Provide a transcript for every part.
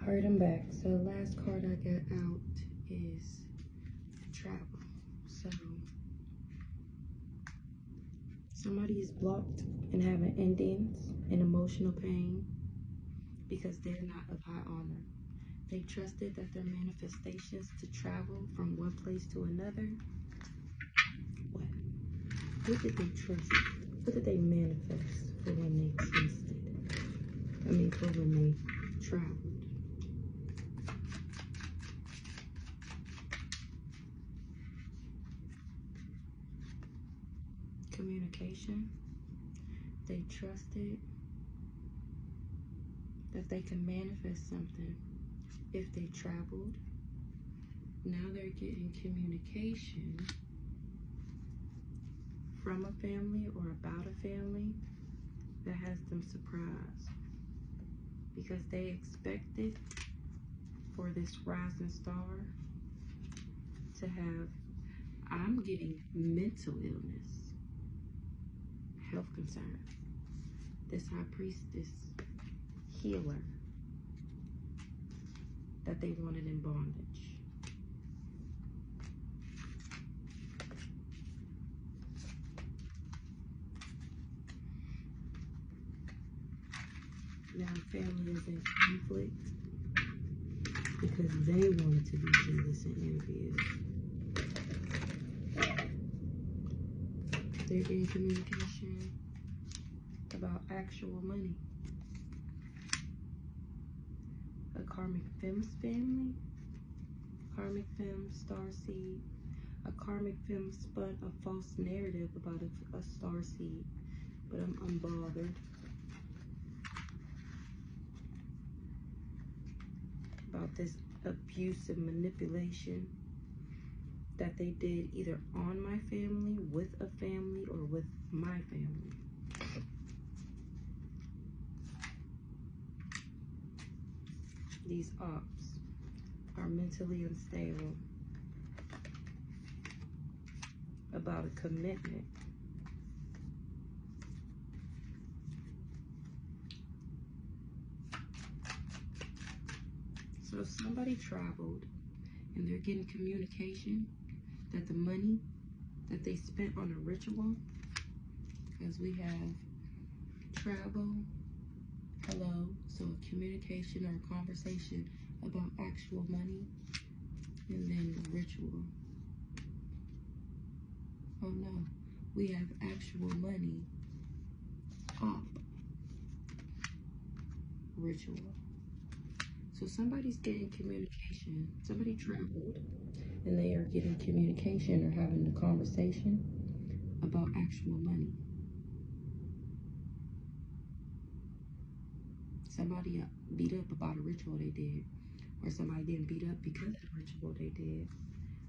Alright, I'm back. So the last card I got out is travel. So somebody is blocked and having endings and emotional pain because they're not of high honor. They trusted that their manifestations to travel from one place to another. What did they trust? What did they manifest for when they trusted? For when they traveled. Communication. They trusted that they can manifest something if they traveled. Now they're getting communication from a family or about a family that has them surprised because they expected for this rising star to have, I'm getting mental illness, health concerns, this high priestess healer that they wanted in bondage. Now family is in conflict because they wanted to be jealous and envious. They're getting communication about actual money. A karmic fem's family, karmic femme starseed. A karmic femme spun a false narrative about a starseed, but I'm unbothered about this abuse and manipulation that they did either on my family, with a family, or with my family. These ops are mentally unstable about a commitment. So if somebody traveled and they're getting communication that the money that they spent on a ritual, because we have travel, hello, so a communication or a conversation about actual money, and then the ritual. Oh no, we have actual money, op, ritual. So somebody's getting communication, somebody traveled, and they are getting communication or having a conversation about actual money. Somebody beat up about a ritual they did, or somebody didn't beat up because of the ritual they did.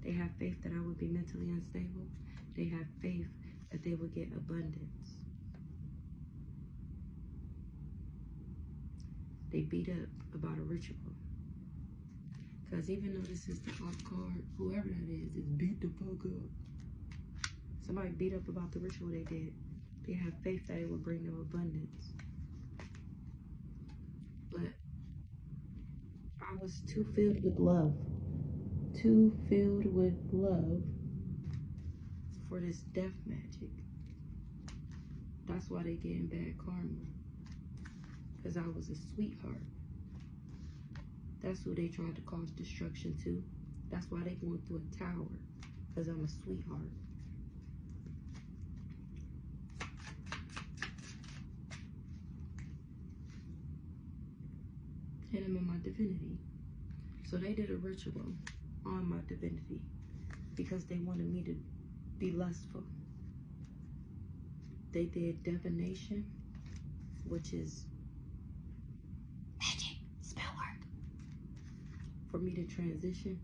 They have faith that I would be mentally unstable. They have faith that they would get abundance. They beat up about a ritual. Because even though this is the off card, whoever that is beat the fuck up. Somebody beat up about the ritual they did. They have faith that it will bring them abundance. But I was too filled with love. Too filled with love for this death magic. That's why they getting bad karma. Because I was a sweetheart. That's who they tried to cause destruction to. That's why they going through a tower. Because I'm a sweetheart. And I'm in my divinity. So they did a ritual on my divinity because they wanted me to be lustful. They did divination, which is magic, spell work, for me to transition.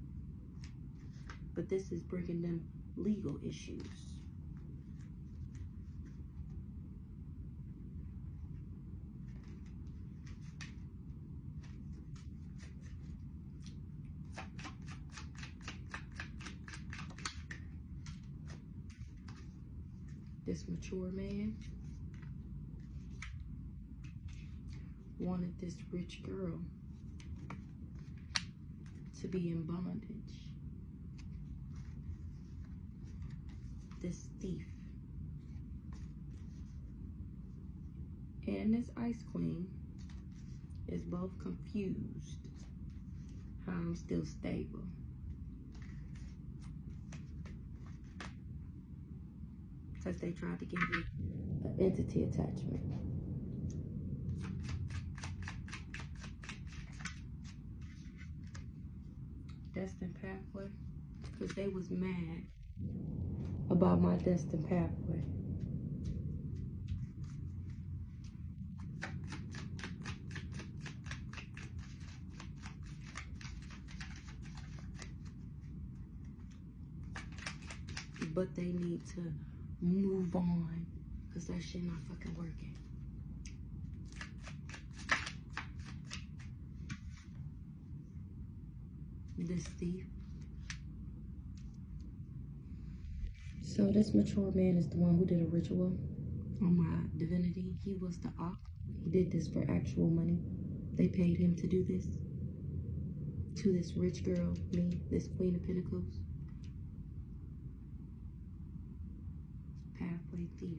But this is bringing them legal issues. This mature man wanted this rich girl to be in bondage. This thief. And this Ice Queen is both confused how I'm still stable. Because they tried to give me an entity attachment. Destined pathway. Because they was mad about my destined pathway. But they need to move on because that shit not fucking working. This thief. So this mature man is the one who did a ritual on my divinity. He was the op. He did this for actual money. They paid him to do this to this rich girl, me, this Queen of Pentacles. Pathway thief.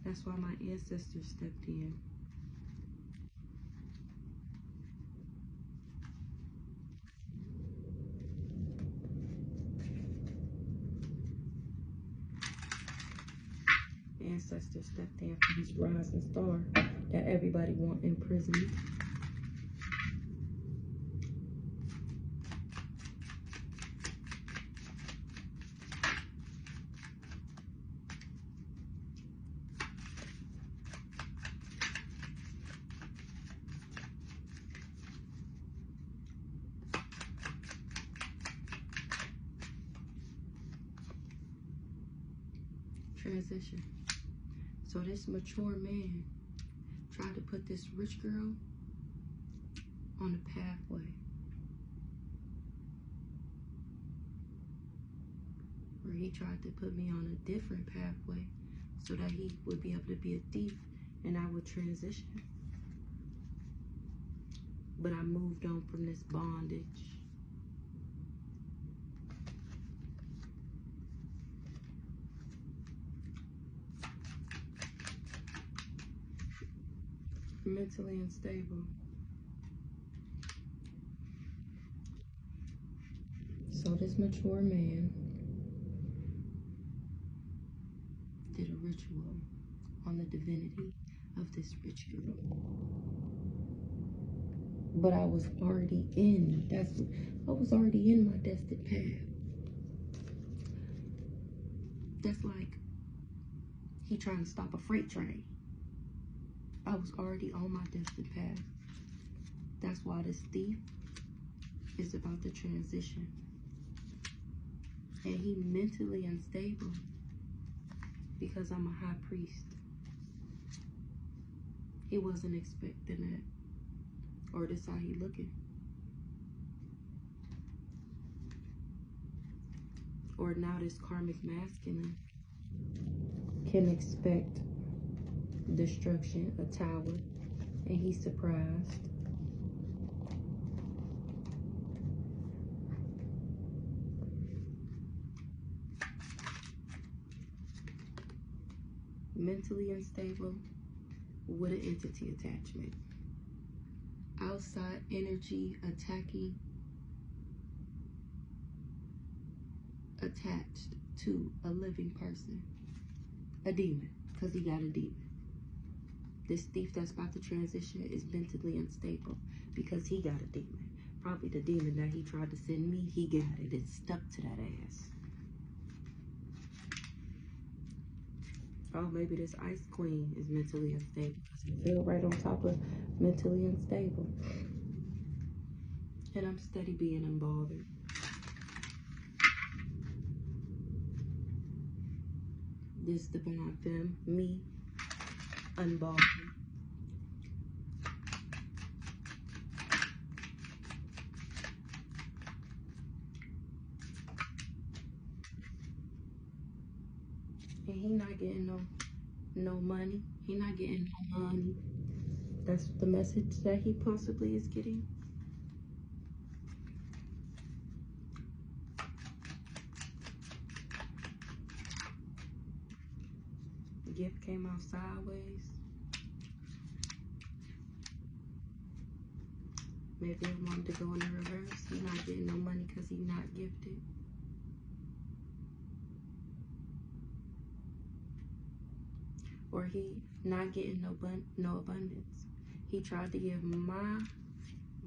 That's why my ancestors stepped in. Ancestors stepped in for this rising star that everybody want in prison. Transition. So this mature man tried to put this rich girl on the pathway where he tried to put me on a different pathway so that he would be able to be a thief and I would transition. But I moved on from this bondage. Mentally unstable. So this mature man did a ritual on the divinity of this rich girl. But I was already in, I was already in my destined path. That's like he trying to stop a freight train. I was already on my destined path. That's why this thief is about to transition. And he mentally unstable because I'm a high priest. He wasn't expecting that. Or this how he looking. Or now this karmic masculine can expect destruction, a tower, and he's surprised. Mentally unstable with an entity attachment. Outside energy attacking, attached to a living person. A demon, because he got a demon. This thief that's about to transition is mentally unstable because he got a demon. Probably the demon that he tried to send me, he got it. It's stuck to that ass. Oh, maybe this Ice Queen is mentally unstable because he fell right on top of mentally unstable. And I'm steady being unbothered. This divine femme, me, unbothered. And he not getting no money. He not getting no money. That's the message that he possibly is getting. gift came out sideways. Maybe he wanted to go in the reverse. He's not getting no money because he's not gifted. Or he not getting no abundance. He tried to give my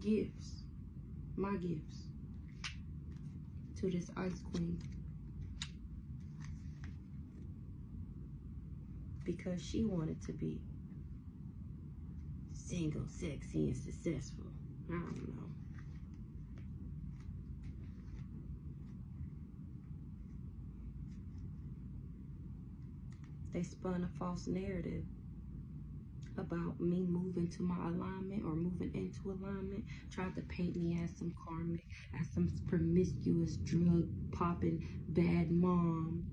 gifts to this ice queen because she wanted to be single, sexy, and successful. I don't know. They spun a false narrative about me moving to my alignment or moving into alignment. Tried to paint me as some karmic, as some promiscuous, drug popping, bad mom.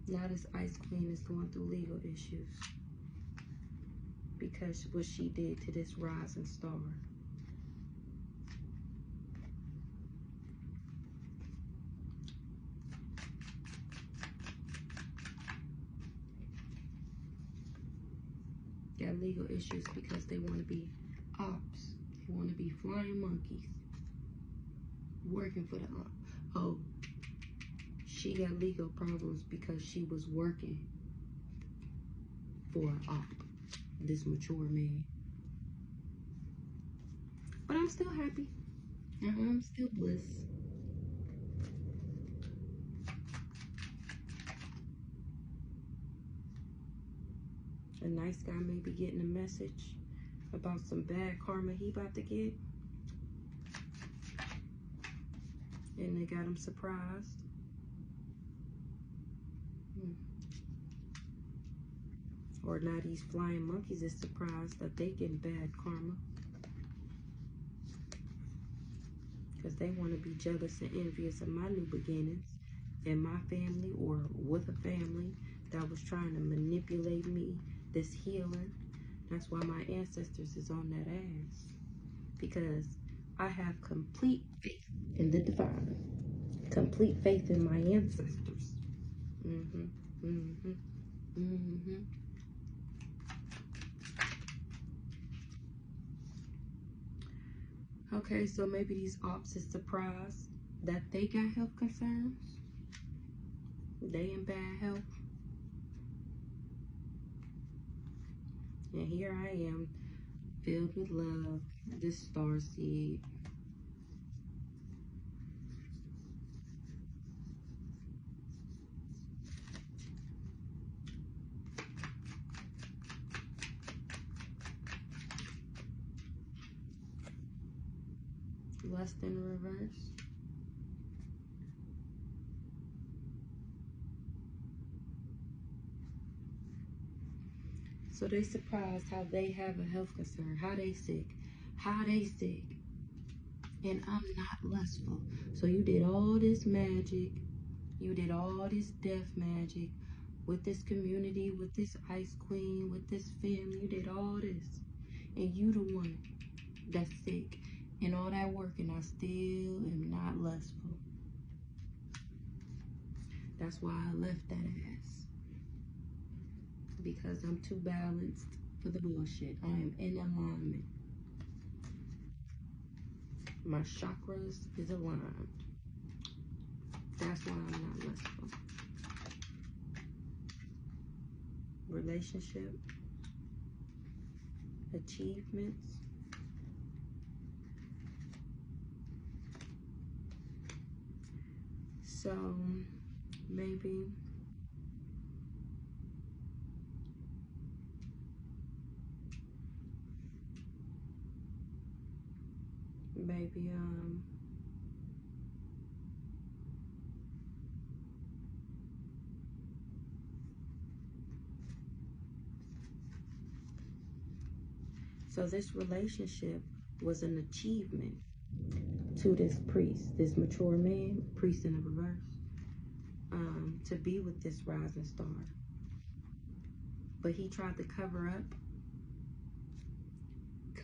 Now this ice queen is going through legal issues because what she did to this rising star. Got legal issues because they want to be ops. They want to be flying monkeys. Working for the op. Oh, she got legal problems because she was working for an op. This mature man. But I'm still happy. I'm still bliss. A nice guy may be getting a message about some bad karma he about to get. And they got him surprised. Or now these flying monkeys is surprised that they getting bad karma. Because they want to be jealous and envious of my new beginnings in my family or with a family that was trying to manipulate me, this healing. That's why my ancestors is on that ass. Because I have complete faith in the divine. Complete faith in my ancestors. Okay, so maybe these ops is surprised that they got health concerns. They in bad health. And here I am, filled with love, this star seed. Lust in reverse. So they surprised how they have a health concern, how they sick, and I'm not lustful. So you did all this magic, you did all this death magic with this community, with this ice queen, with this family, you did all this, and you the one that's sick, and all that work, and I still am not lustful. That's why I left that ass. Because I'm too balanced for the bullshit. I am in alignment. My chakras is aligned. That's why I'm not lustful. Relationship. Achievements. So, maybe so this relationship was an achievement to this priest, this mature man, priest in the reverse, to be with this rising star. But he tried to cover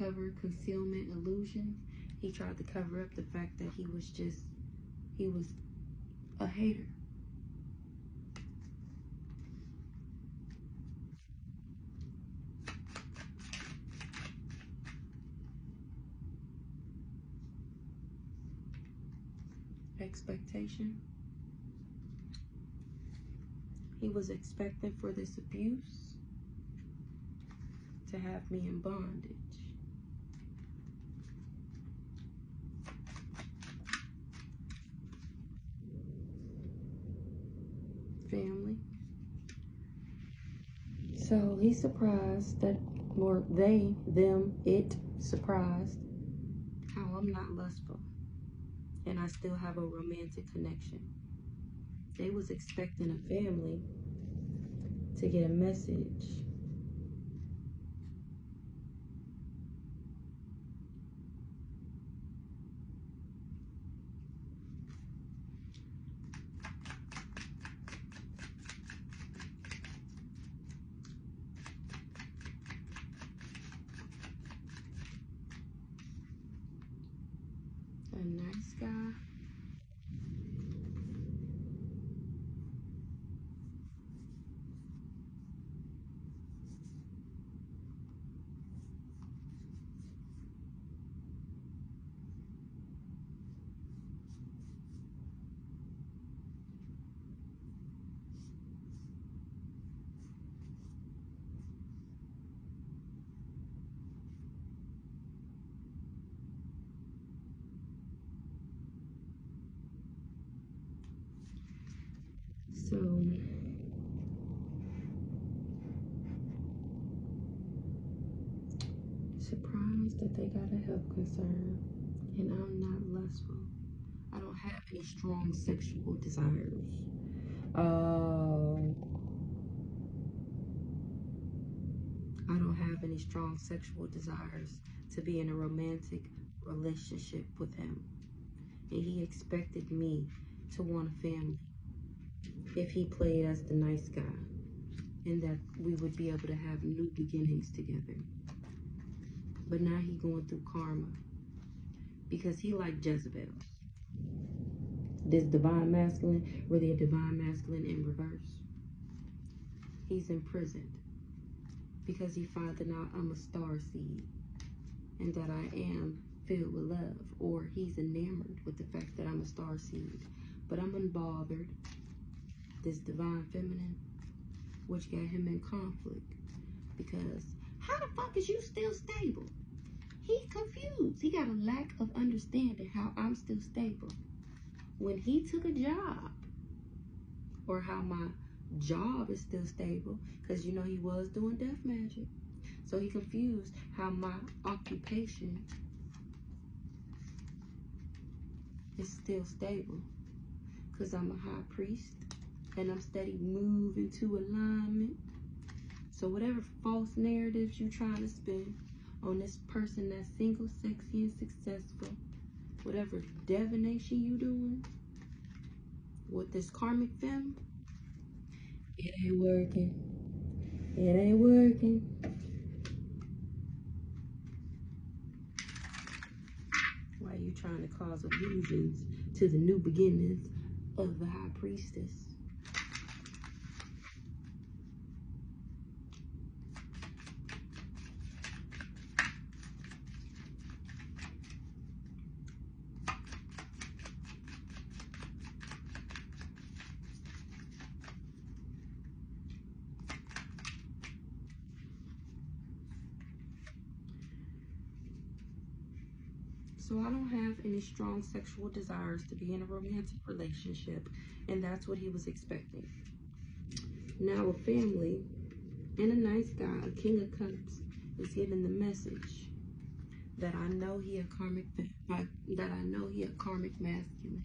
cover, concealment, illusion. He tried to cover up the fact that he was a hater. Expectation. He was expecting for this abuse to have me in bondage. Family. So he's surprised that, or they, them, it, surprised how I'm not lustful and I still have a romantic connection. They was expecting a family to get a message. A nice guy. So surprised that they got a health concern and I'm not lustful. I don't have any strong sexual desires. I don't have any strong sexual desires to be in a romantic relationship with him. And he expected me to want a family if he played as the nice guy, and that we would be able to have new beginnings together. But now he going through karma because he like Jezebel. This divine masculine, really a divine masculine in reverse. He's imprisoned because he finds out I'm a star seed and that I am filled with love, or he's enamored with the fact that I'm a star seed. But I'm unbothered. This divine feminine, which got him in conflict because how the fuck is you still stable? He's confused. He got a lack of understanding how I'm still stable when he took a job, or how my job is still stable, because you know he was doing death magic. So he confused how my occupation is still stable, because I'm a high priest and I'm steady moving to alignment. So whatever false narratives you trying to spin on this person that's single, sexy, and successful, whatever divination you doing with this karmic femme, it ain't working. It ain't working. Why you trying to cause illusions to the new beginnings of the high priestess? So I don't have any strong sexual desires to be in a romantic relationship, and that's what he was expecting. Now a family and a nice guy, a king of cups, is getting the message that I know he a karmic masculine.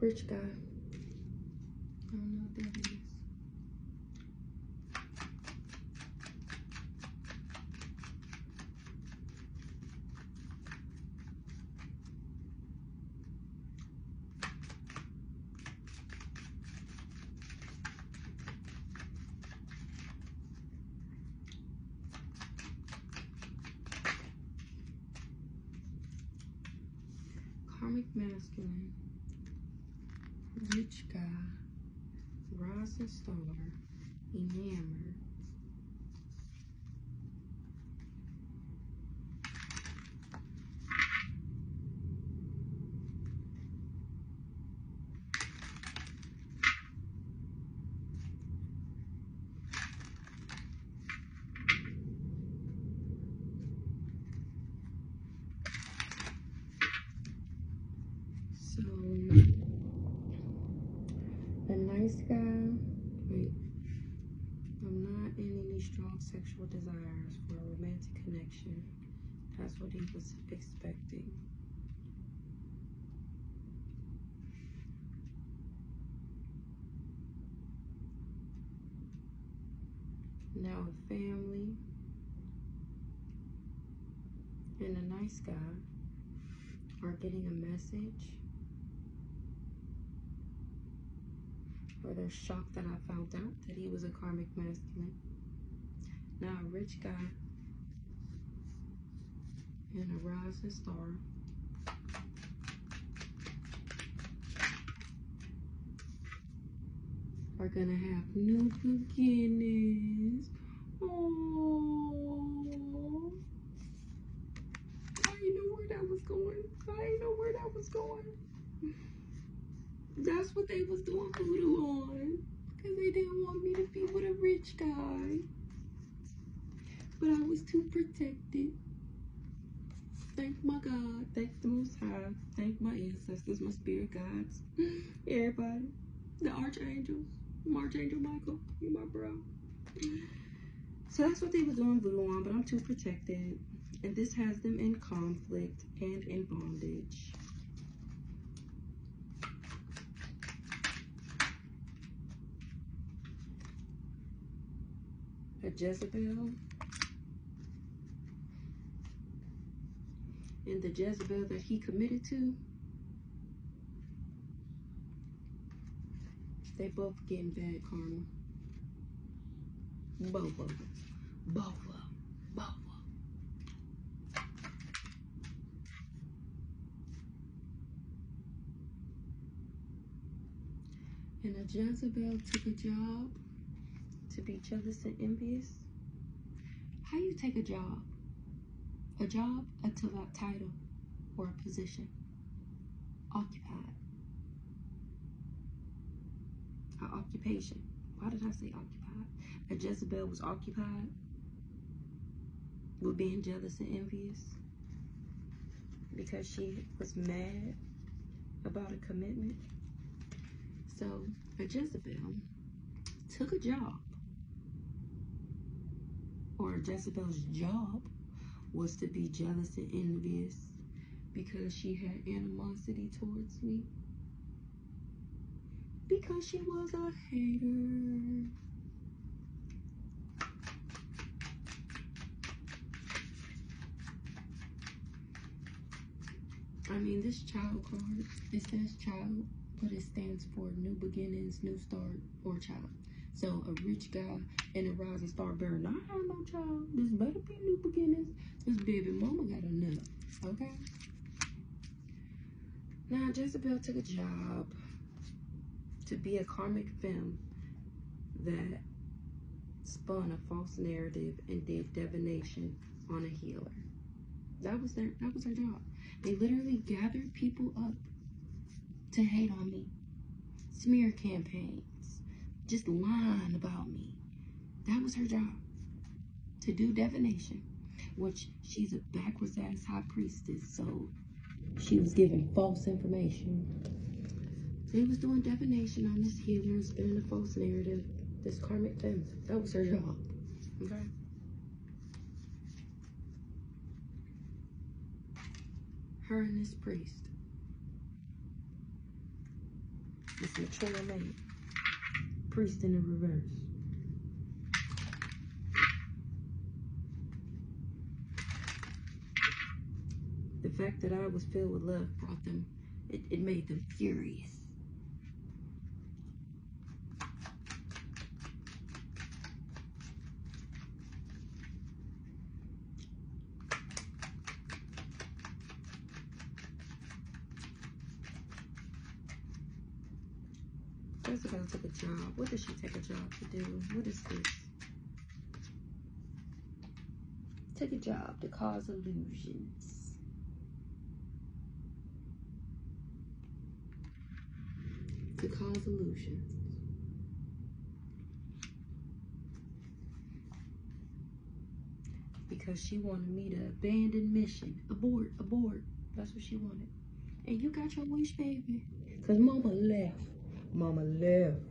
Rich guy. I don't know what that is. karmic masculine, rich guy, rising star, enamored. So, a nice guy, wait, I'm not in any strong sexual desires for a romantic connection. That's what he was expecting. Now a family and a nice guy are getting a message, or they're shocked that I found out that he was a karmic masculine. Now a rich guy and a rising star are gonna have new beginnings. Oh, I didn't know where that was going. I didn't know where that was going. That's what they was doing voodoo on, because they didn't want me to be with a rich guy. But I was too protected. Thank my God, thank the Most High, thank my ancestors, my spirit guides, everybody, the archangels, Archangel Michael, you my bro. So that's what they was doing voodoo on, but I'm too protected. And this has them in conflict and in bondage. A Jezebel. And the Jezebel that he committed to, they both getting bad karma. Both of them. Both of them. Both of them. And a Jezebel took a job to be jealous and envious. How you take a job? A job, a title, or a position. Occupied. An occupation. Why did I say occupied? A Jezebel was occupied with being jealous and envious because she was mad about a commitment. So a Jezebel took a job, or a Jezebel's job was to be jealous and envious because she had animosity towards me, because she was a hater. I mean, this child card, it says child, but it stands for new beginnings, new start, or child. So a rich guy and a rising star better not have no child. This better be new beginnings. This baby mama got enough, okay? Now, Jezebel took a job to be a karmic femme that spun a false narrative and did divination on a healer. That was her job. They literally gathered people up to hate on me. Smear campaigns, just lying about me. That was her job, to do divination, which she's a backwards ass high priestess, so she was giving false information. They was doing divination on this healer and spinning a false narrative, this karmic femme. That was her job, okay? Her and this priest, this mature man, priest in the reverse. The fact that I was filled with love brought them, it made them furious. Jessica took a job. What does she take a job to do? What is this? Take a job to cause illusions. To cause illusions. Because she wanted me to abandon mission. Abort, abort. That's what she wanted. And you got your wish, baby. Because mama left. Mama left.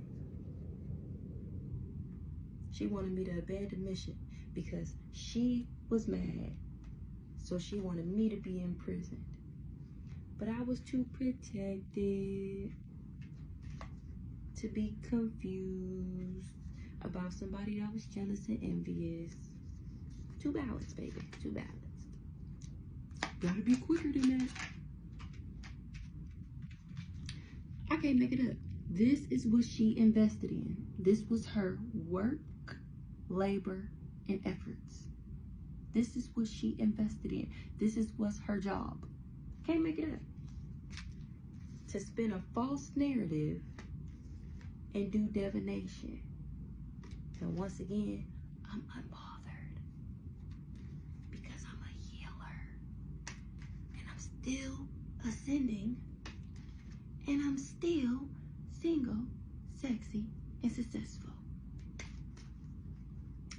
She wanted me to abandon mission because she was mad. So she wanted me to be imprisoned. But I was too protected to be confused about somebody that was jealous and envious. 2 ballots, baby. 2 ballots. Gotta be quicker than that. I can't make it up. This is what she invested in. This was her work, labor, and efforts. This is what she invested in. This is what's her job. Can't make it up. To spin a false narrative and do divination. And once again, I'm unbothered because I'm a healer. And I'm still ascending. And I'm still single, sexy, and successful.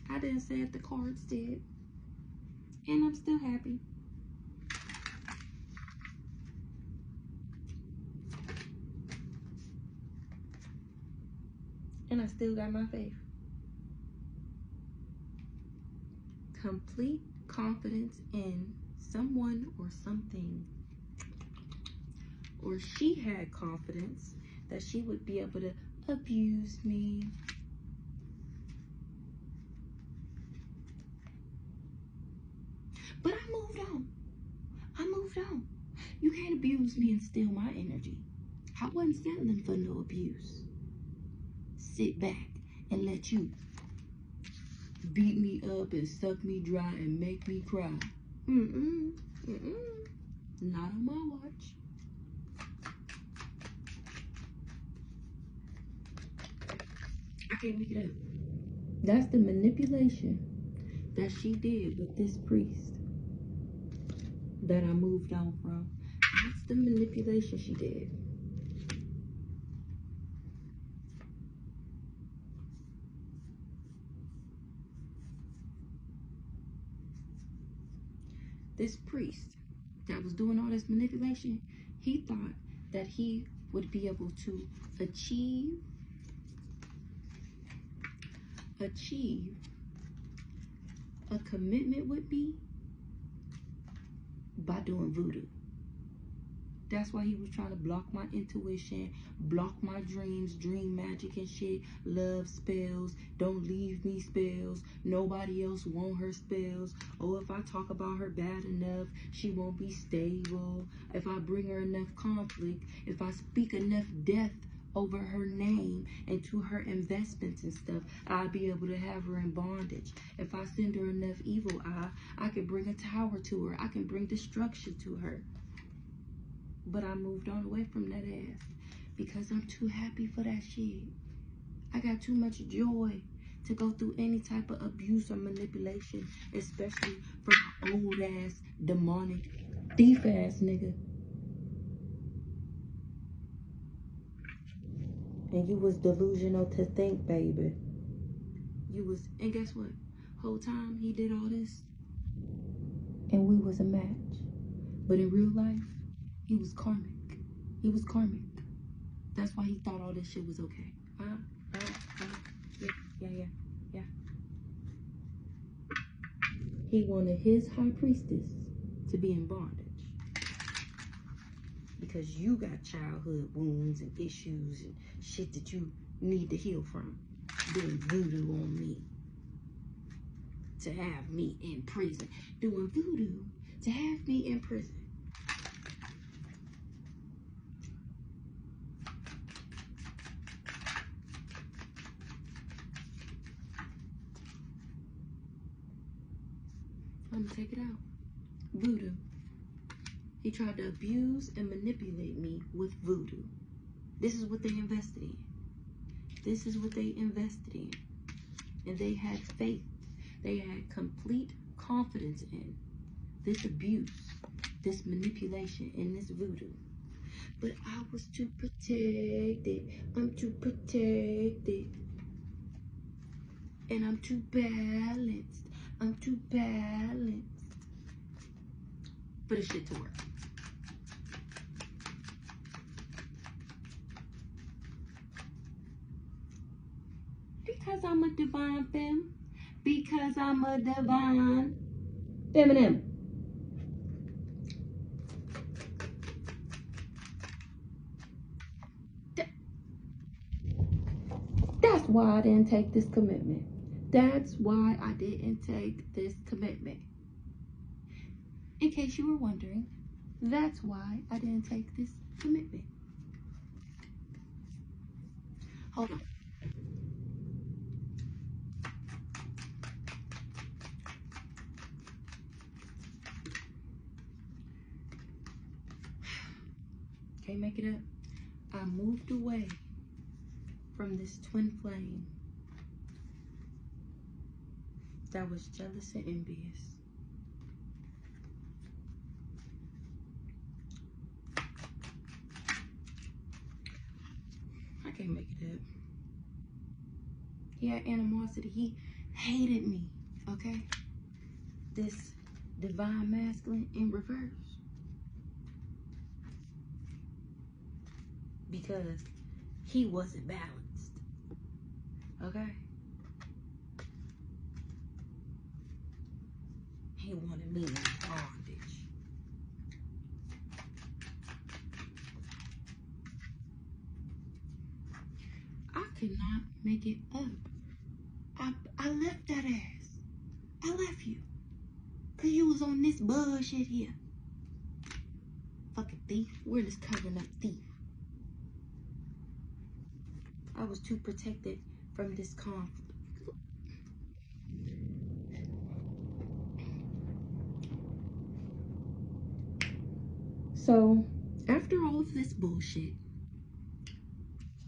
I didn't say it, the cards did. And I'm still happy. And I still got my faith. Complete confidence in someone or something. Or she had confidence that she would be able to abuse me. But I moved on. I moved on. You can't abuse me and steal my energy. I wasn't settling for no abuse. Sit back and let you beat me up and suck me dry and make me cry. Not on my watch. I can't make it up. That's the manipulation that she did with this priest that I moved on from. That's the manipulation she did. This priest that was doing all this manipulation, he thought that he would be able to achieve a commitment with me by doing voodoo. That's why he was trying to block my intuition, block my dreams, dream magic and shit, love spells, don't leave me spells, nobody else want her spells. Oh, if I talk about her bad enough, she won't be stable. If I bring her enough conflict, if I speak enough death over her name and to her investments and stuff, I'll be able to have her in bondage. If I send her enough evil eye, I can bring a tower to her. I can bring destruction to her. But I moved on away from that ass because I'm too happy for that shit. I got too much joy to go through any type of abuse or manipulation, especially from an old ass, demonic, thief ass nigga. And you was delusional to think, baby. You was, and guess what? Whole time he did all this, and we was a match. But in real life, he was karmic. He was karmic. That's why he thought all this shit was okay. Yeah. He wanted his high priestess to be in bondage. Because you got childhood wounds and issues and shit that you need to heal from. Doing voodoo on me. To have me in prison. Doing voodoo to have me in prison. I'm gonna take it out. Voodoo. He tried to abuse and manipulate me with voodoo. This is what they invested in. This is what they invested in. And they had faith. They had complete confidence in this abuse, this manipulation, and this voodoo. But I was too protected. I'm too protected. And I'm too balanced. I'm too balanced for the shit to work. Because I'm a divine femme. Because I'm a divine feminine. That's why I didn't take this commitment. That's why I didn't take this commitment. In case you were wondering, that's why I didn't take this commitment. Hold on. Can't make it up. I moved away from this twin flame that was jealous and envious. I can't make it up. He had animosity. He hated me, okay? This divine masculine in reverse. Because he wasn't balanced, okay? He wanted me in bondage. I could not make it up. I left that ass. I left you. Cause you was on this bullshit here. Fucking thief. We're this covering up thief. I was too protected from this conflict. So, after all of this bullshit,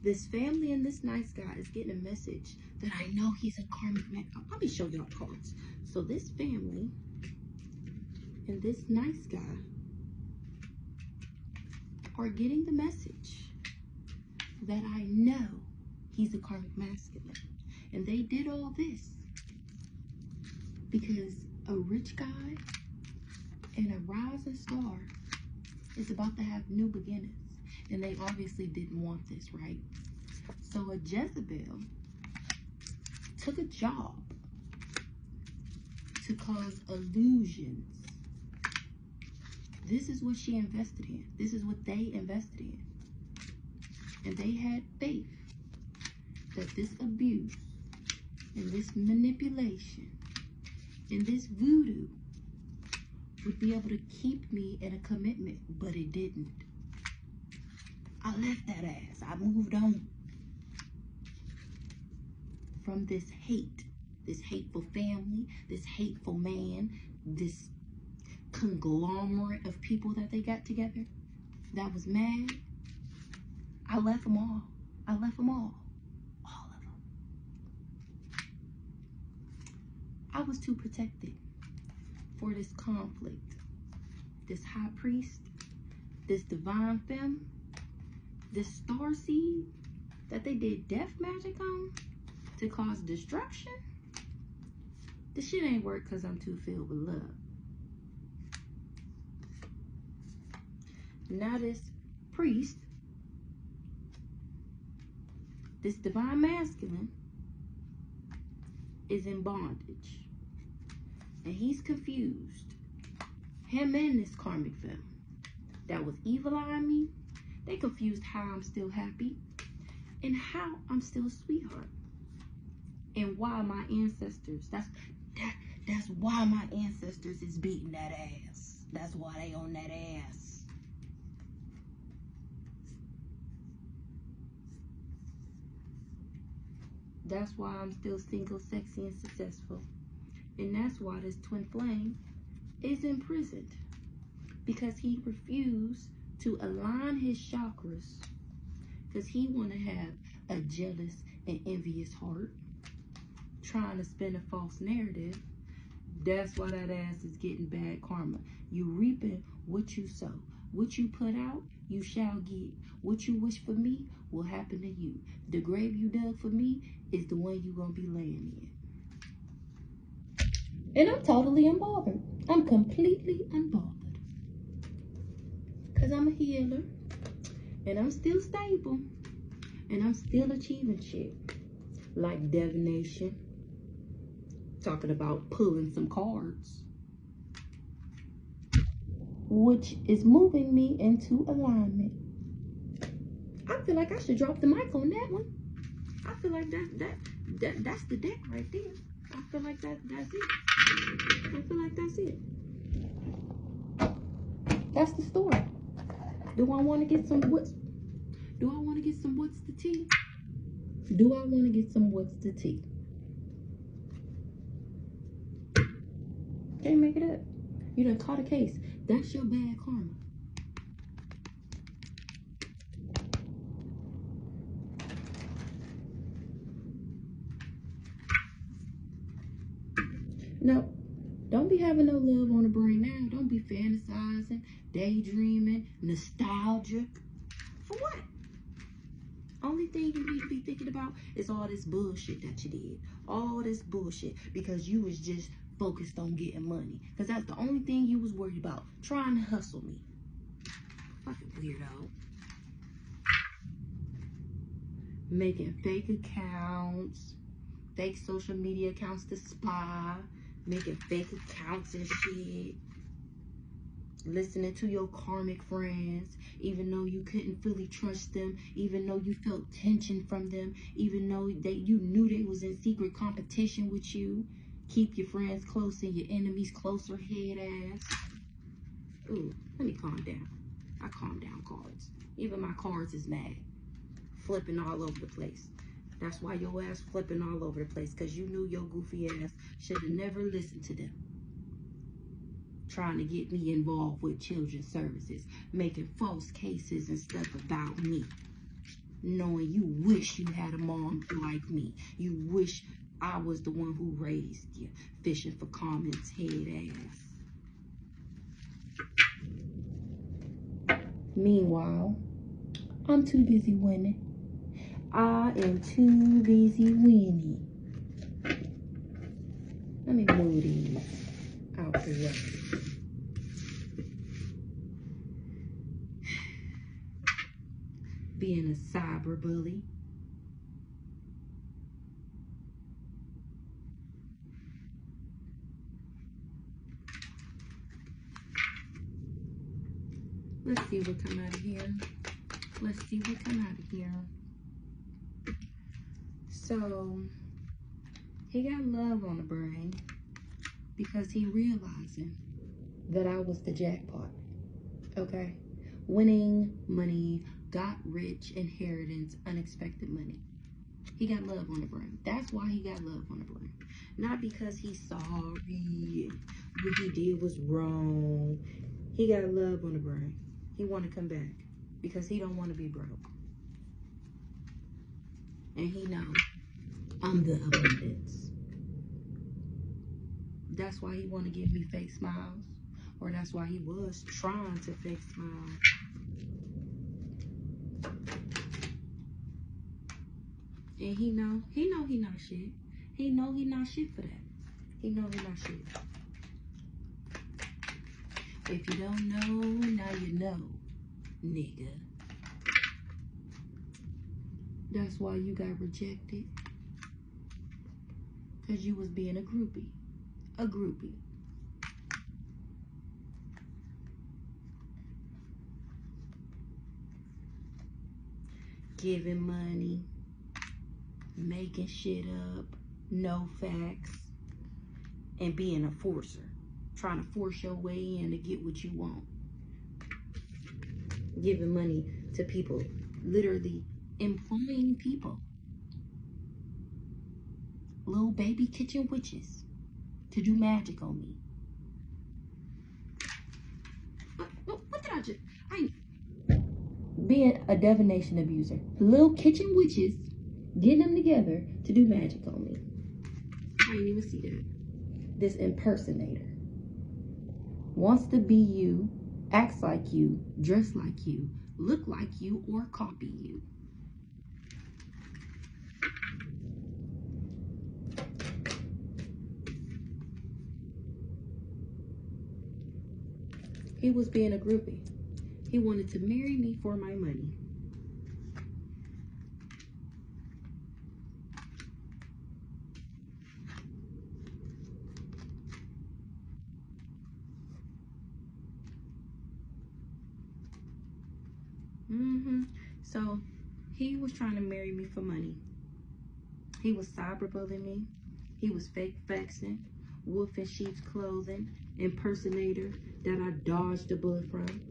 this family and this nice guy is getting a message that I know he's a karmic man. I'll probably show y'all cards. So this family and this nice guy are getting the message that I know he's a karmic masculine. And they did all this because a rich guy and a rising star is about to have new beginnings. And they obviously didn't want this, right? So a Jezebel took a job to cause illusions. This is what she invested in. This is what they invested in. And they had faith that this abuse and this manipulation and this voodoo would be able to keep me in a commitment, but it didn't. I left that ass. I moved on from this hate, this hateful family, this hateful man, this conglomerate of people that they got together that was mad. I left them all. I left them all. All of them. I was too protected for this conflict. This high priest, this divine femme, this star seed that they did death magic on to cause destruction. This shit ain't work because I'm too filled with love. Now this priest, this divine masculine, is in bondage. And he's confused. Him and this karmic femme that was evil eyeing me, they confused how I'm still happy and how I'm still a sweetheart. And why my ancestors, that's why my ancestors is beating that ass. That's why they on that ass. That's why I'm still single, sexy, and successful. And that's why this twin flame is imprisoned. Because he refused to align his chakras Because he want to have a jealous and envious heart, trying to spin a false narrative. That's why that ass is getting bad karma. You reaping what you sow. What you put out, you shall get. What you wish for me will happen to you. The grave you dug for me is the one you gonna be laying in. And I'm totally unbothered. I'm completely unbothered. Because I'm a healer. And I'm still stable. And I'm still achieving shit. Like divination. Talking about pulling some cards. Which is moving me into alignment. I feel like I should drop the mic on that one. I feel like that's the deck right there. I feel like that's it. I feel like that's it. That's the story. Do I want to get some what's? Do I want to get some what's the tea? Do I want to get some what's the tea? Can't make it up. You done caught a case. That's your bad karma. No, don't be having no love on the brain now. Don't be fantasizing, daydreaming, nostalgic. For what? Only thing you need to be thinking about is all this bullshit that you did. All this bullshit. Because you was just focused on getting money. Because that's the only thing you was worried about. Trying to hustle me. Fucking weirdo. Making fake accounts. Fake social media accounts to spy. Making fake accounts and shit. Listening to your karmic friends, even though you couldn't fully trust them, even though you felt tension from them, even though you knew they was in secret competition with you. Keep your friends close and your enemies closer, head ass. Ooh, let me calm down. I calm down cards. Even my cards is mad. Flipping all over the place. That's why your ass flipping all over the place, because you knew your goofy ass should have never listened to them. Trying to get me involved with children's services, making false cases and stuff about me. Knowing you wish you had a mom like me. You wish I was the one who raised you. Fishing for comments, head ass. Meanwhile, I'm too busy winning. I am too busy winning. Let me move these out the way. Being a cyber bully. Let's see what come out of here. Let's see what come out of here. So, he got love on the brain because he realizing that I was the jackpot. Okay? Winning, money, got rich, inheritance, unexpected money. He got love on the brain. That's why he got love on the brain. Not because he's sorry, what he did was wrong. He got love on the brain. He want to come back because he don't want to be broke. And he knows I'm the abundance. That's why he want to give me fake smiles. Or that's why he was trying to fake smile. And he know he not shit. He know he not shit for that. He know he not shit. If you don't know, now you know, nigga. That's why you got rejected. Because you was being a groupie. A groupie. Giving money. Making shit up. No facts. And being a forcer. Trying to force your way in to get what you want. Giving money to people. Literally employing people. Little baby kitchen witches. To do magic on me. What did I just... being a divination abuser. Little kitchen witches getting them together to do magic on me. I didn't even see that. This impersonator wants to be you, acts like you, dress like you, look like you, or copy you. He was being a groupie. He wanted to marry me for my money. So he was trying to marry me for money. He was cyberbullying me. He was fake faxing, wolf in sheep's clothing, impersonator that I dodged a bullet from.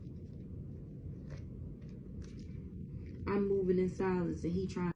I'm moving in silence and he trying